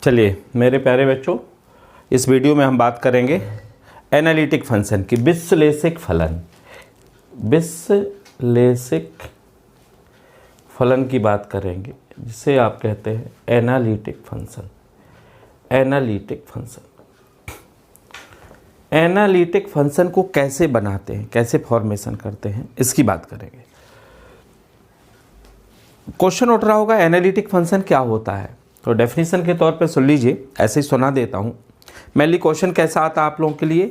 चलिए मेरे प्यारे बच्चों, इस वीडियो में हम बात करेंगे एनालिटिक फंक्शन की, विश्लेषिक फलन। विश्लेषिक फलन की बात करेंगे, जिसे आप कहते हैं analytic function. Analytic function, analytic function को कैसे बनाते हैं, कैसे फॉर्मेशन करते हैं, इसकी बात करेंगे। क्वेश्चन उठ रहा होगा एनालिटिक फंक्शन क्या होता है, तो डेफिनेशन के तौर पे सुन लीजिए, ऐसे ही सुना देता हूँ। मेनली क्वेश्चन कैसा आता है आप लोगों के लिए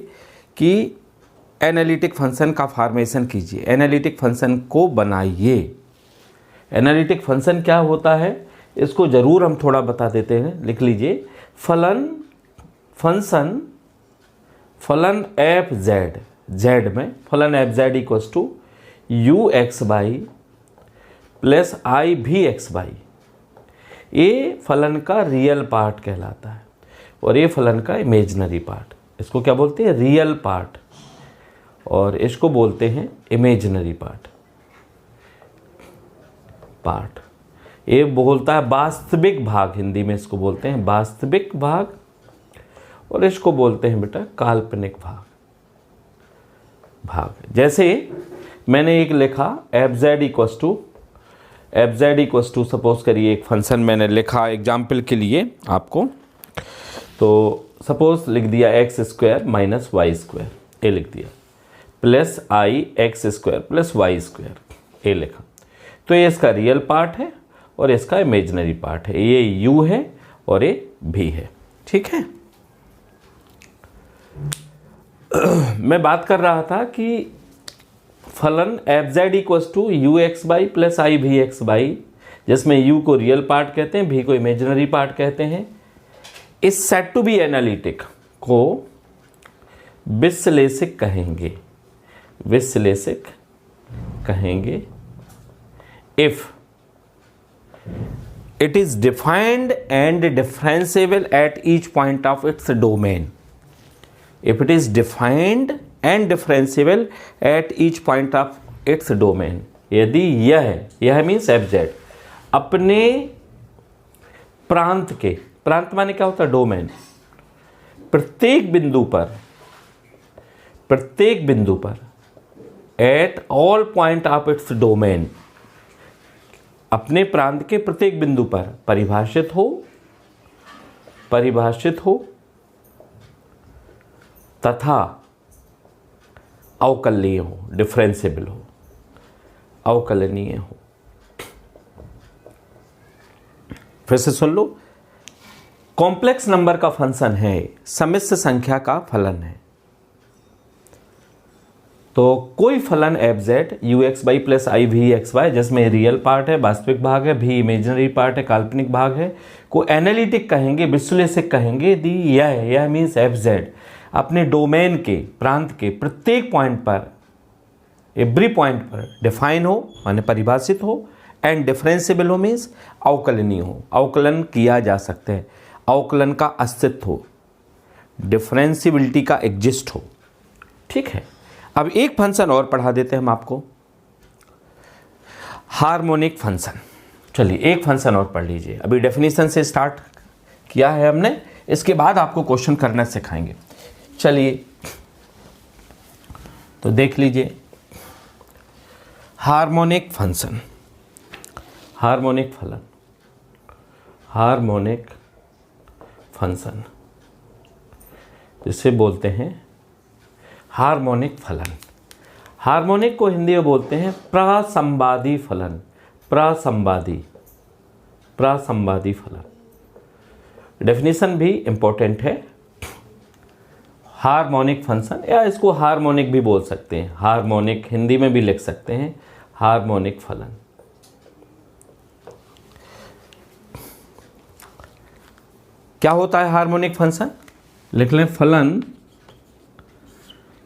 कि एनालिटिक फंक्शन का फॉर्मेशन कीजिए, एनालिटिक फंक्शन को बनाइए। एनालिटिक फंक्शन क्या होता है इसको ज़रूर हम थोड़ा बता देते हैं, लिख लीजिए। फलन एफ जेड, जेड में फलन F Z equals to U x Y plus I V X by, ये फलन का रियल पार्ट कहलाता है और ये फलन का इमेजिनरी पार्ट। इसको क्या बोलते हैं? रियल पार्ट, और इसको बोलते हैं इमेजिनरी पार्ट। ये बोलता है वास्तविक भाग, हिंदी में इसको बोलते हैं वास्तविक भाग, और इसको बोलते हैं बेटा काल्पनिक भाग। जैसे मैंने एक लिखा f Z equals to suppose करिए एक फंक्शन मैंने लिखा एग्जाम्पल के लिए आपको, तो सपोज लिख दिया X square minus Y square, ये लिख दिया, plus I X square plus Y square, ये लिखा। तो ये इसका रियल पार्ट है और इसका इमेजिनरी पार्ट है, ये यू है और ये भी है, ठीक है। मैं बात कर रहा था कि फलन F Z equals to U x Y plus I V X Y, जिसमें यू को रियल पार्ट कहते हैं, भी को इमेजिनरी पार्ट कहते हैं, इस सेट टू बी एनालिटिक को विश्लेषिक कहेंगे। विश्लेषिक कहेंगे if it is defined and differentiable at each point of its domain. If it is defined and differentiable at each point of its domain, यदि यह मीन्स एफ जेड अपने प्रांत के, प्रांत माने क्या होता है? डोमेन। प्रत्येक बिंदु पर at all point of its domain, अपने प्रांत के प्रत्येक बिंदु पर परिभाषित हो तथा अवकलनीय हो, डिफरेंशिएबल हो, अवकलनीय हो। फिर से सुन लो, कॉम्प्लेक्स नंबर का फंक्शन है, सम्मिश्र संख्या का फलन है। तो कोई फलन F Z U x Y plus I V X Y, जिसमें रियल पार्ट है, वास्तविक भाग है, भी इमेजिनरी पार्ट है, काल्पनिक भाग है, को एनालिटिक कहेंगे, विश्लेषिक कहेंगे। दी यह मीन्स एफ जेड अपने डोमेन के, प्रांत के प्रत्येक पॉइंट पर, एवरी पॉइंट पर डिफाइन हो माने परिभाषित हो, एंड डिफरेंशिएबल हो मीन्स अवकलनीय हो, अवकलन किया जा सकता है, अवकलन का अस्तित्व हो, डिफरेंशिएबिलिटी का एग्जिस्ट हो, ठीक है। अब एक फंक्शन और पढ़ा देते हैं हम आपको, हार्मोनिक फंक्शन। चलिए एक फंक्शन और पढ़ लीजिए, अभी डेफिनेशन से स्टार्ट किया है हमने, इसके बाद आपको क्वेश्चन करना सिखाएंगे। चलिए तो देख लीजिए, हार्मोनिक फंक्शन, हार्मोनिक फलन, हार्मोनिक फंक्शन जिसे बोलते हैं हार्मोनिक फलन। हार्मोनिक को हिंदी में बोलते हैं प्रसंवादी फलन, प्रसंवादी फलन। डेफिनेशन भी इंपॉर्टेंट है। हार्मोनिक फंक्शन, या इसको हार्मोनिक भी बोल सकते हैं, हार्मोनिक हिंदी में भी लिख सकते हैं, हार्मोनिक फलन। क्या होता है हार्मोनिक फंक्शन? लिख लें, फलन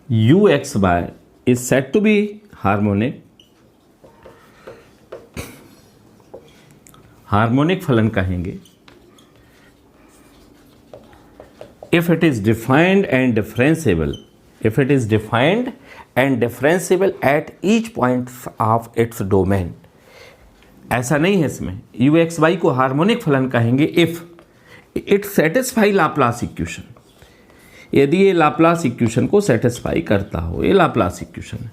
u x by is said to be harmonic. Harmonic फलन कहेंगे if it is defined and differentiable at each point of its domain। ऐसा नहीं है इसमें, यू एक्स वाई को हार्मोनिक फलन कहेंगे इट सेटिस्फाई लाप्लास इक्वेशन, यदि ये लाप्लास इक्वेशन को सेटिस्फाई करता हो, ये लाप्लास इक्वेशन है।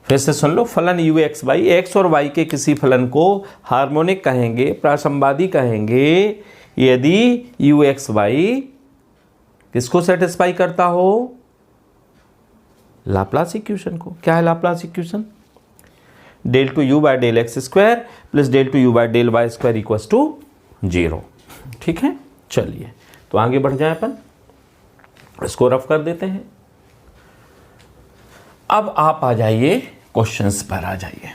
फिर से सुन लो, फलन यू एक्स बाई एक्स और वाई के किसी फलन को हार्मोनिक कहेंगे, प्रासंवादी कहेंगे यदि यू एक्स वाई किसको सेटिस्फाई करता हो, लाप्लास इक्वेशन को। क्या है Laplace equation? Del two u by del x square plus del two u by del y square equals to 0। ठीक है, चलिए तो आगे बढ़ जाए, अपन इसको रफ कर देते हैं। अब आप आ जाइए क्वेश्चंस पर आ जाइए।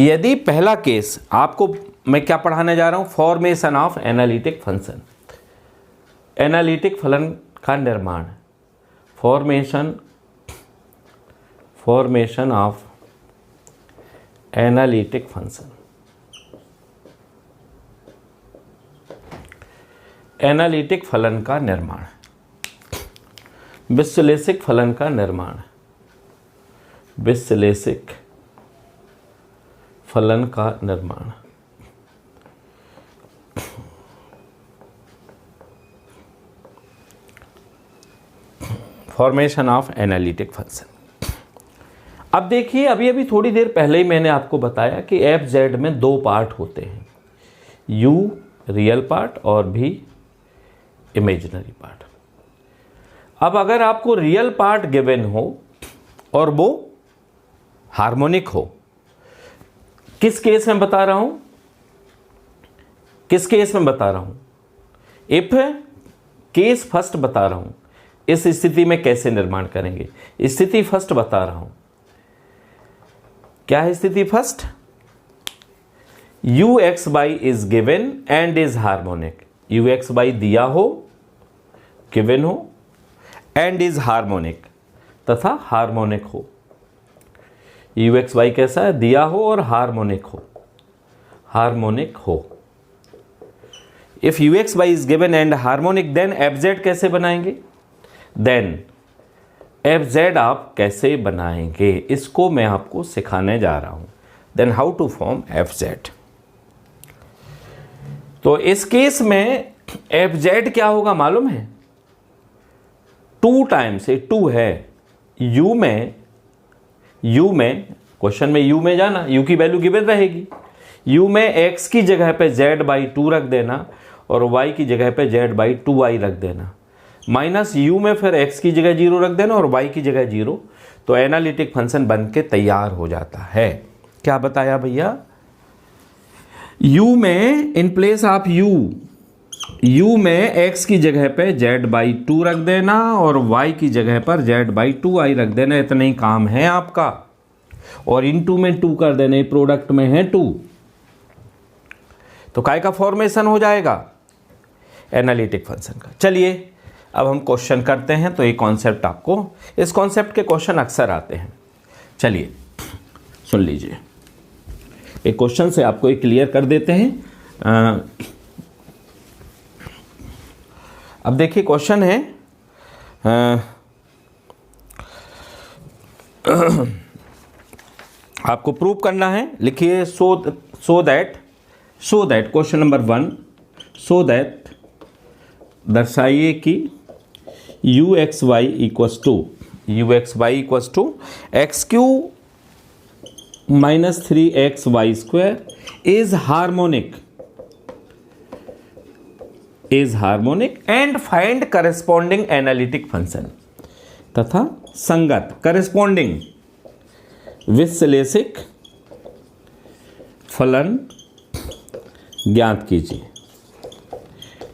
यदि पहला केस आपको मैं क्या पढ़ाने जा रहा हूं, formation of analytic function, analytic फलन का निर्माण, formation of analytic function, analytic फलन का निर्माण, विश्लेषिक फलन का निर्माण, विश्लेषिक फलन का निर्माण। Formation of analytic function. अब देखिए, अभी थोड़ी देर पहले ही मैंने आपको बताया कि एफ जेड में दो पार्ट होते हैं, यू रियल पार्ट और भी इमेजिनरी पार्ट। अब अगर आपको रियल पार्ट गिवन हो और वो हार्मोनिक हो, किस केस में बता रहा हूं, किस केस में बता रहा हूं, इफ केस फर्स्ट बता रहा हूं। इस स्थिति में कैसे निर्माण करेंगे, स्थिति फर्स्ट बता रहा हूं। क्या है स्थिति first? U x by is given and is harmonic, u x by दिया हो, गिवन हो, एंड इज हार्मोनिक तथा हार्मोनिक हो। यू एक्स वाई कैसा है? दिया हो और हार्मोनिक हो, हार्मोनिक हो। If u x y is given and harmonic, then f z कैसे बनाएंगे, देन एफ जेड आप कैसे बनाएंगे, इसको मैं आपको सिखाने जा रहा हूं। Then how to form f z. तो इस केस में एफ जेड क्या होगा मालूम है? 2 टाइम्स, 2 है यू में, क्वेश्चन में यू में जाना, यू की वैल्यू गिवन रहेगी, यू में एक्स की जगह पे जेड बाई 2 रख देना और वाई की जगह पे जेड बाई 2y रख देना, माइनस यू में फिर x की जगह 0 रख देना और y की जगह 0, तो एनालिटिक फंक्शन बन के तैयार हो जाता है। क्या बताया भैया? u में इन प्लेस ऑफ u में x की जगह पे z बाई 2 रख देना और y की जगह पर z बाई 2i रख देना, इतना ही काम है आपका। और इनटू में 2 कर देना, प्रोडक्ट में है 2, तो काय का फॉर्मेशन हो जाएगा? एनालिटिक फंक्शन का। चलिए अब हम क्वेश्चन करते हैं, तो ये कॉन्सेप्ट आपको, इस कॉन्सेप्ट के क्वेश्चन अक्सर आते हैं। चलिए सुन लीजिए, एक क्वेश्चन से आपको एक क्लियर कर देते हैं। अब देखिए क्वेश्चन है, आपको प्रूव करना है, लिखिए so that question number 1, so that दर्शाइए कि U x Y equals to X cube minus 3x Y square is harmonic and find corresponding analytic function, तथा संगत करस्पॉन्डिंग विश्लेषिक फलन ज्ञात कीजिए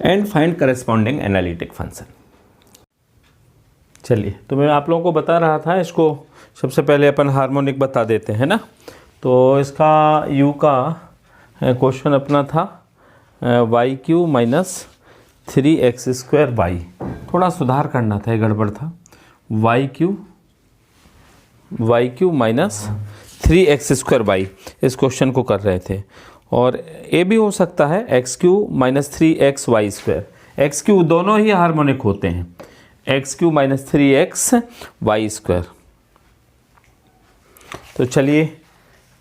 and find corresponding analytic function. चलिए, तो मैं आप लोगों को बता रहा था, इसको सबसे पहले अपन हार्मोनिक बता देते हैं ना। तो इसका u का क्वेश्चन अपना था y cube minus 3x square y, थोड़ा सुधार करना था, गड़बड़ था, y cube minus 3x square y, इस क्वेश्चन को कर रहे थे। और ये भी हो सकता है x cube minus 3x Y square, x cube दोनों ही हार्मोनिक होते हैं, x cube minus 3x Y square. तो चलिए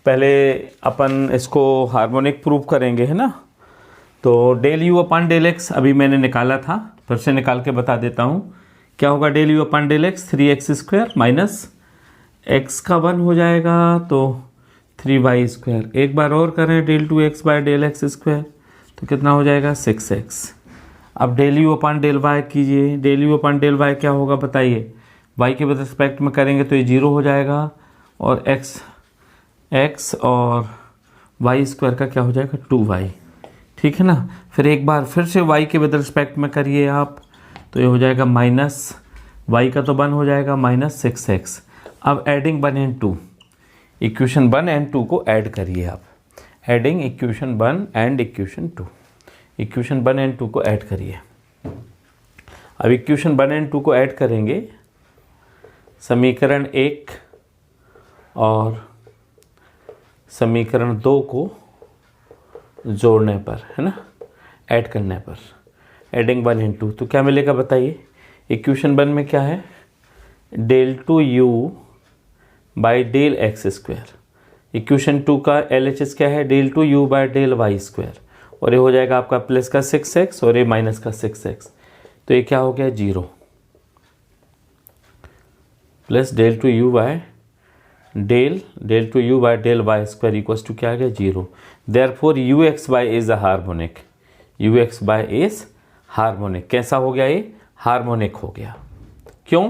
पहले अपन इसको हार्मोनिक प्रूव करेंगे, है ना। तो del you upon del x अभी मैंने निकाला था, फिर से निकाल के बता देता हूँ। क्या होगा del you upon del x, 3x² minus x का 1 हो जाएगा तो 3y²। एक बार और करें, del 2x bye del x² तो कितना हो जाएगा 6x। अब del you upon del Y कीजिए, del you upon del Y क्या होगा बताइए। y के रिस्पेक्ट में करेंगे तो ये 0 हो जाएगा और x और y² का क्या हो जाएगा 2y, ठीक है ना। फिर एक बार फिर से y के रिस्पेक्ट में करिए आप, तो ये हो जाएगा माइनस y का तो 1 हो जाएगा माइनस 6x। अब एडिंग 1 एंड 2, इक्वेशन 1 एंड 2 को ऐड करिए आप। Adding equation 1 and equation 2, equation 1 and 2 को ऐड करिए। अब इक्वेशन 1 एंड 2 को ऐड करेंगे, समीकरण 1 और समीकरण 2 को जोड़ने पर, है ना, ऐड करने पर, एडिंग 1 एंड 2 तो क्या मिलेगा बताइए। इक्वेशन 1 में क्या है, del 2u by del x²। Equation 2 का LHS क्या है, del 2u by del y²। और ये हो जाएगा आपका प्लस का 6x और ये माइनस का 6x, तो ये क्या हो गया 0 plus del 2u by del 2u by del y² equals to क्या आ गया 0। Therefore ux/y is a harmonic, ux/y is harmonic. कैसा हो गया ये, हार्मोनिक हो गया। क्यों,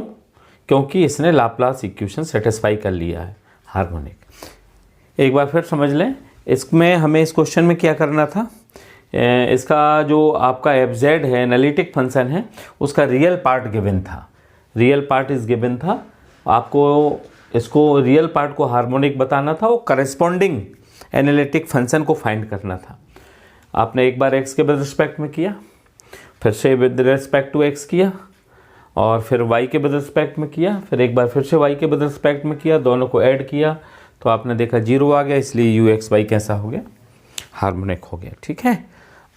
क्योंकि इसने लाप्लास इक्वेशन सेटिस्फाई कर लिया है, हार्मोनिक। एक बार फिर समझ लें, इसमें हमें इस क्वेश्चन में क्या करना था, इसका जो आपका fz है एनालिटिक फंक्शन है, उसका रियल पार्ट गिवन था, रियल पार्ट इज गिवन था। आपको इसको रियल पार्ट को हार्मोनिक बताना था और करस्पॉन्डिंग एनालिटिक फंक्शन को फाइंड करना था। आपने एक बार x के विद रिस्पेक्ट में किया, फिर से विद रिस्पेक्ट टू x किया, और फिर y के विद रिस्पेक्ट में किया, फिर एक बार फिर से y के विद रिस्पेक्ट में किया, दोनों को ऐड किया तो आपने देखा 0 आ गया, इसलिए ux/y कैसा हो गया, हार्मोनिक हो गया, ठीक है।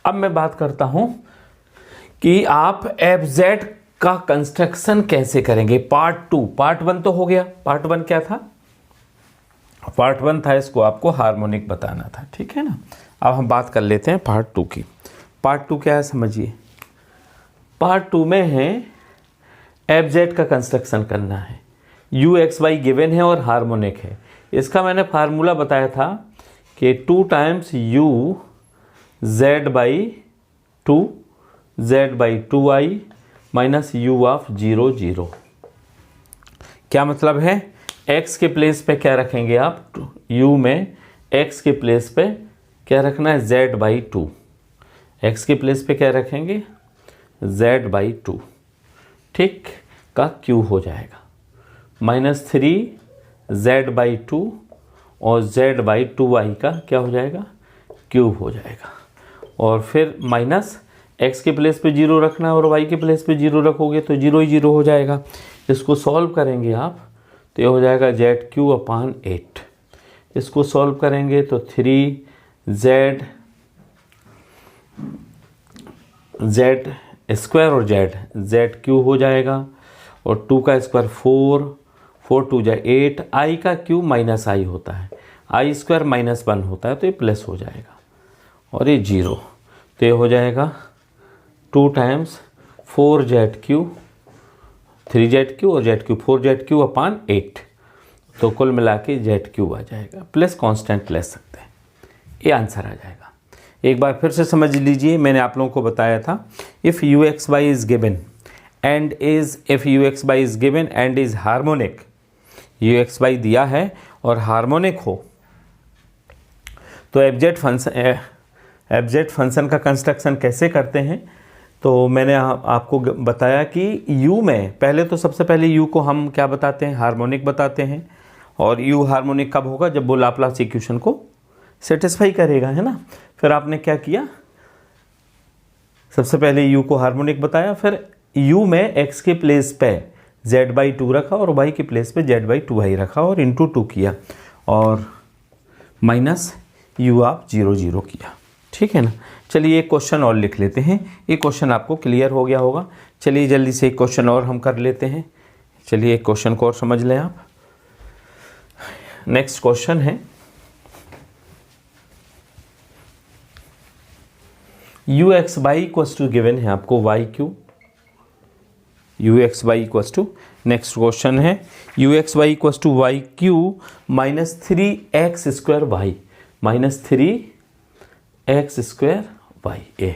अब मैं बात करता हूं कि आप fz का कंस्ट्रक्शन कैसे करेंगे। पार्ट 2, पार्ट 1 तो हो गया, पार्ट 1 क्या था, पार्ट 1 था इसको आपको हार्मोनिक बताना था, ठीक है ना। अब हम बात कर लेते हैं पार्ट 2 की। पार्ट 2 क्या है समझिए, पार्ट 2 में है fz का कंस्ट्रक्शन करना है, ux/y गिवन है और हार्मोनिक है। इसका मैंने फार्मूला बताया था कि 2 times u z/2 z/2i minus u of 0 0। क्या मतलब है, x के प्लेस पे क्या रखेंगे आप, u में x के प्लेस पे क्या रखना है z/2, x के प्लेस पे क्या रखेंगे z/2, ठीक, का q हो जाएगा -3 z/2 और z/2i का क्या हो जाएगा क्यूब हो जाएगा। और फिर माइनस x के प्लेस पे 0 रखना है और y के प्लेस पे 0 रखोगे तो 0 ही 0 हो जाएगा। इसको सॉल्व करेंगे आप तो ये हो जाएगा ZQ/8। इसको सॉल्व करेंगे तो 3z स्क्वायर और ZQ हो जाएगा, और 2 का स्क्वायर 4 2 8, i का क्यूब माइनस i होता है, i² -1 होता है तो ये प्लस हो जाएगा, और ये 0 तो ये हो जाएगा 2 टाइम्स 4ZQ 3ZQ और ZQ 4ZQ/8, तो कुल मिला के ZQ आ जाएगा, प्लस कांस्टेंट ले सकते हैं, ये आंसर आ जाएगा। एक बार फिर से समझ लीजिए, मैंने आप लोगों को बताया था if ux/y is given and is harmonic, ux/y दिया है और हार्मोनिक हो तो fz फंक्शन का कंस्ट्रक्शन कैसे करते हैं। तो मैंने आपको बताया कि u में पहले तो सबसे पहले u को हम क्या बताते हैं, हार्मोनिक बताते हैं, और u हार्मोनिक कब होगा, जब वो लाप्लास इक्वेशन को सेटिस्फाई करेगा, है ना। फिर आपने क्या किया, सबसे पहले u को हार्मोनिक बताया, फिर u में x के प्लेस पे z/2 रखा और y के प्लेस पे z/2i रखा और इंटू 2 किया और माइनस u ऑफ 0 0 किया, ठीक है ना। चलिए एक क्वेश्चन और लिख लेते हैं, ये क्वेश्चन आपको क्लियर हो गया होगा। चलिए जल्दी से एक क्वेश्चन और हम कर लेते हैं। चलिए एक क्वेश्चन को और समझ लें आप। नेक्स्ट क्वेश्चन है U x Y equals to given है आपको Y cube, U x Y equals to, next question है U x Y equals to Y cube minus 3x² Y, minus 3x² Y A.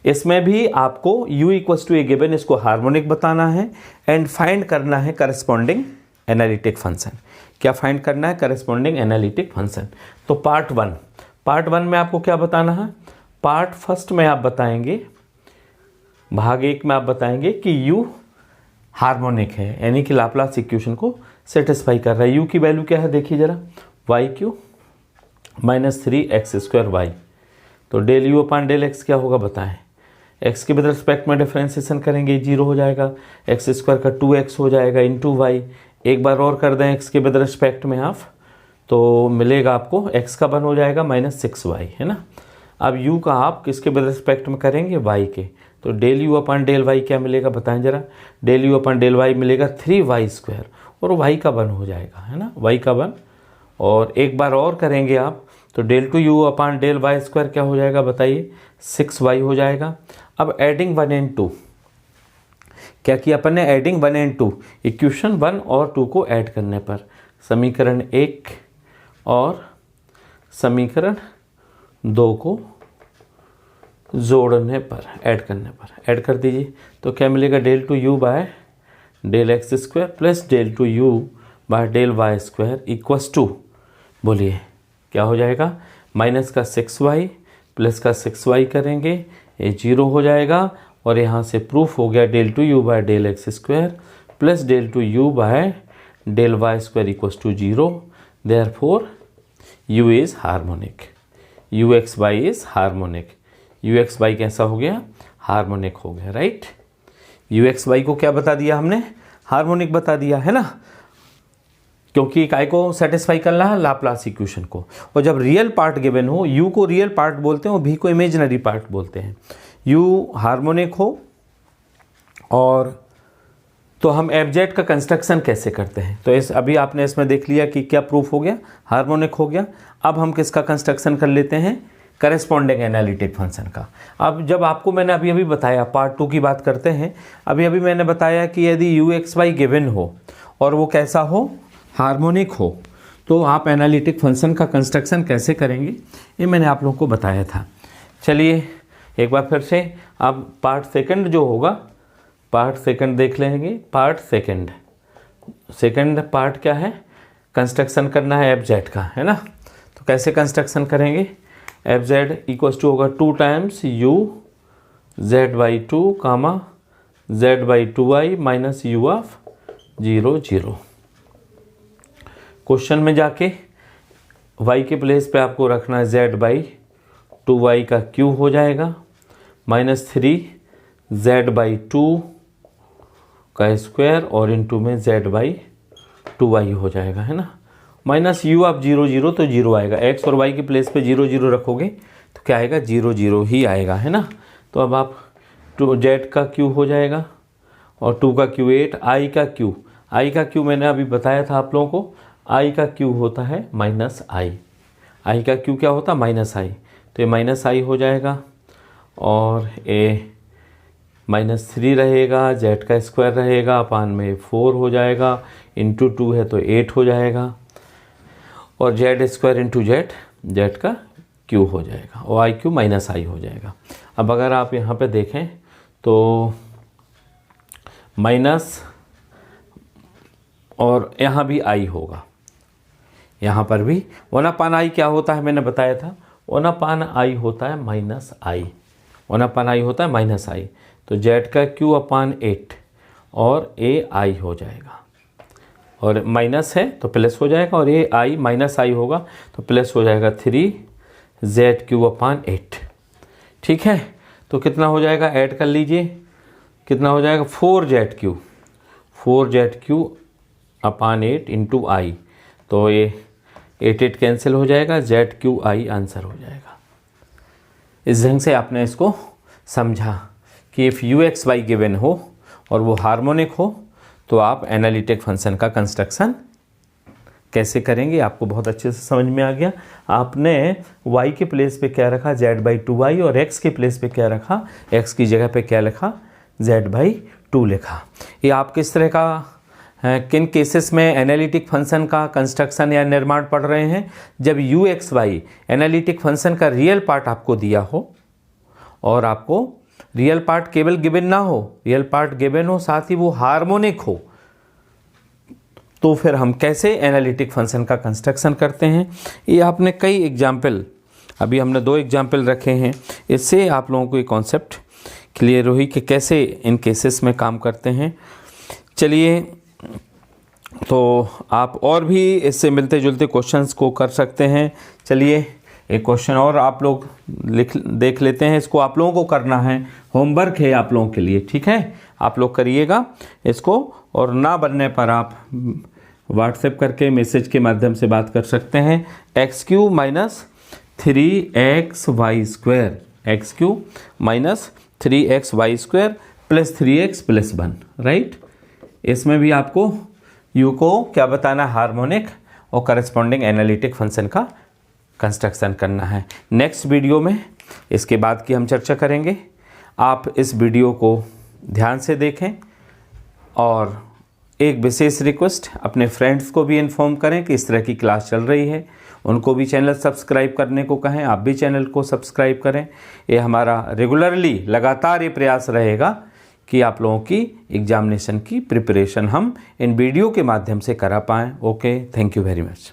इसमें भी आपको u equals to A given, इसको harmonic बताना है and find करना है corresponding analytic function. क्या फाइंड करना है? Corresponding analytic function. तो पार्ट वन में आपको क्या बताना है? पार्ट फर्स्ट में आप बताएंगे, भाग 1 में आप बताएंगे कि u हार्मोनिक है, यानी कि लाप्लास इक्वेशन को सेटिस्फाई कर रहा है। u की वैल्यू क्या है देखिए जरा, Y cube minus 3x² Y. तो del you upon del X क्या होगा बताएं? x के विद रिस्पेक्ट में डिफ्रेंसिएशन करेंगे 0 हो जाएगा, x² का 2x हो जाएगा इंटू वाई। एक बार और कर दें x के विद रिस्पेक्ट में हाफ, तो मिलेगा आपको x का 1 हो जाएगा माइनस 6y, है ना। अब u का आप किसके विद रिस्पेक्ट में करेंगे? y के। तो del you upon del Y क्या मिलेगा बताएं जरा? Del you upon del y मिलेगा 3y² और y का 1 हो जाएगा, है ना, y का 1। और एक बार और करेंगे आप, तो del two u upon del y² क्या हो जाएगा बताइए? 6y हो जाएगा। अब एडिंग 1 एंड 2, क्या किया अपन ने? एडिंग 1 एंड 2, इक्वेशन 1 और 2 को ऐड करने पर, समीकरण 1 और समीकरण 2 को जोड़ने पर, ऐड करने पर, ऐड कर दीजिए। तो क्या मिलेगा? Del two u by del x² plus del two u by del y² equals to, बोलिए क्या हो जाएगा? माइनस का 6y प्लस का 6y करेंगे, ये 0 हो जाएगा। और यहाँ से प्रूफ हो गया del two u by del x² plus del two u by del y² equals to 0। Therefore u is harmonic, u x y is harmonic. u x y कैसा हो गया? हार्मोनिक हो गया, राइट। u एक्स वाई को क्या बता दिया हमने? हार्मोनिक बता दिया, है ना, क्योंकि काय को सेटिस्फाई करना है? लाप्लास इक्वेशन को। और जब रियल पार्ट गिवन हो, u को रियल पार्ट बोलते हैं और v को इमेजिनरी पार्ट बोलते हैं। u हार्मोनिक हो और तो हम एफजेड का कंस्ट्रक्शन कैसे करते हैं? तो इस अभी आपने इसमें देख लिया कि क्या प्रूफ हो गया? हार्मोनिक हो गया। अब हम किसका कंस्ट्रक्शन कर लेते हैं? करेस्पॉन्डिंग एनालिटिक फंक्शन का। अब जब आपको मैंने अभी बताया, पार्ट 2 की बात करते हैं, अभी मैंने बताया कि यदि u एक्स वाई गिवन हो और वो कैसा हो? हार्मोनिक हो, तो आप एनालिटिक फंक्शन का कंस्ट्रक्शन कैसे करेंगे ये मैंने आप लोगों को बताया था। चलिए एक बार फिर से अब पार्ट सेकंड जो होगा, पार्ट सेकंड देख लेंगे। पार्ट सेकंड पार्ट क्या है? कंस्ट्रक्शन करना है एफजेड का, है ना। तो कैसे कंस्ट्रक्शन करेंगे? एफजेड इक्वल्स टू होगा 2 times u z/2 comma z/2y minus u of 0 0। Question में जाके y के प्लेस पे आपको रखना है z/2y का क्यू हो जाएगा माइनस 3z/2 का स्क्वायर और इनटू में z/2y हो जाएगा, है ना। माइनस u आप 0 0 तो 0 आएगा, x और y के प्लेस पे 0 0 रखोगे तो क्या आएगा? 0 0 ही आएगा, है ना। तो अब आप z का क्यू हो जाएगा और 2 का क्यू 8, i का क्यू मैंने अभी बताया था आप लोगों को, i का क्यू होता है माइनस i का क्यू क्या होता है? Minus i। तो ये माइनस i हो जाएगा और ये माइनस 3 रहेगा, z का स्क्वायर रहेगा, अपान में 4 हो जाएगा, इंटू 2 है तो 8 हो जाएगा और z स्क्वायर इंटू z का क्यू हो जाएगा और आई क्यू माइनस आई हो जाएगा। अब अगर आप यहाँ पे देखें तो माइनस और यहाँ भी आई होगा, यहाँ पर भी 1/i क्या होता है मैंने बताया था, 1/i होता है माइनस आई, 1/i होता है माइनस आई। तो z का क्यू अपान 8 और ए आई हो जाएगा और माइनस है तो प्लस हो जाएगा और ए आई माइनस आई होगा तो प्लस हो जाएगा 3z³ अपान 8। ठीक है, तो कितना हो जाएगा? ऐड कर लीजिए, कितना हो जाएगा? 4z³ अपान 8 इंटू आई। तो ये 8 कैंसिल हो जाएगा, z/i आंसर हो जाएगा। इस ढंग से आपने इसको समझा कि if u x y given हो और वो हार्मोनिक हो तो आप एनालिटिक फंक्शन का कंस्ट्रक्शन कैसे करेंगे आपको बहुत अच्छे से समझ में आ गया। आपने y के प्लेस पे क्या रखा, z/2y, और x के प्लेस पे क्या रखा, x की जगह पे क्या लिखा, z/2 लिखा। ये आप किस तरह का किन केसेस में एनालिटिक फंक्शन का कंस्ट्रक्शन या निर्माण पढ़ रहे हैं, जब u(x,y) एनालिटिक फंक्शन का रियल पार्ट आपको दिया हो और आपको रियल पार्ट केवल गिवन ना हो, रियल पार्ट गिवन हो, साथ ही वो हार्मोनिक हो, तो फिर हम कैसे एनालिटिक फंक्शन का कंस्ट्रक्शन करते हैं। ये आपने कई एग्जाम्पल, अभी हमने 2 एग्जाम्पल रखे हैं, इससे आप लोगों को ये कॉन्सेप्ट क्लियर हुई कि कैसे इन केसेस में काम करते हैं। चलिए, तो आप और भी इससे मिलते जुलते क्वेश्चंस को कर सकते हैं। चलिए एक क्वेश्चन और आप लोग देख लेते हैं, इसको आप लोगों को करना है, होमवर्क है आप लोगों के लिए, ठीक है। आप लोग करिएगा इसको, और ना बनने पर आप व्हाट्सएप करके मैसेज के माध्यम से बात कर सकते हैं। x³ - 3xy², x³ - 3xy² + 3x + 1, right. इसमें भी आपको u को क्या बताना, हार्मोनिक, और करस्पॉन्डिंग एनालिटिक फंक्शन का कंस्ट्रक्शन करना है। नेक्स्ट वीडियो में इसके बाद की हम चर्चा करेंगे। आप इस वीडियो को ध्यान से देखें, और एक विशेष रिक्वेस्ट, अपने फ्रेंड्स को भी इन्फॉर्म करें कि इस तरह की क्लास चल रही है, उनको भी चैनल सब्सक्राइब करने को कहें, आप भी चैनल को सब्सक्राइब करें। ये हमारा रेगुलरली लगातार ये प्रयास रहेगा कि आप लोगों की एग्जामिनेशन की प्रिपरेशन हम इन वीडियो के माध्यम से करा पाएँ। Okay, thank you very much.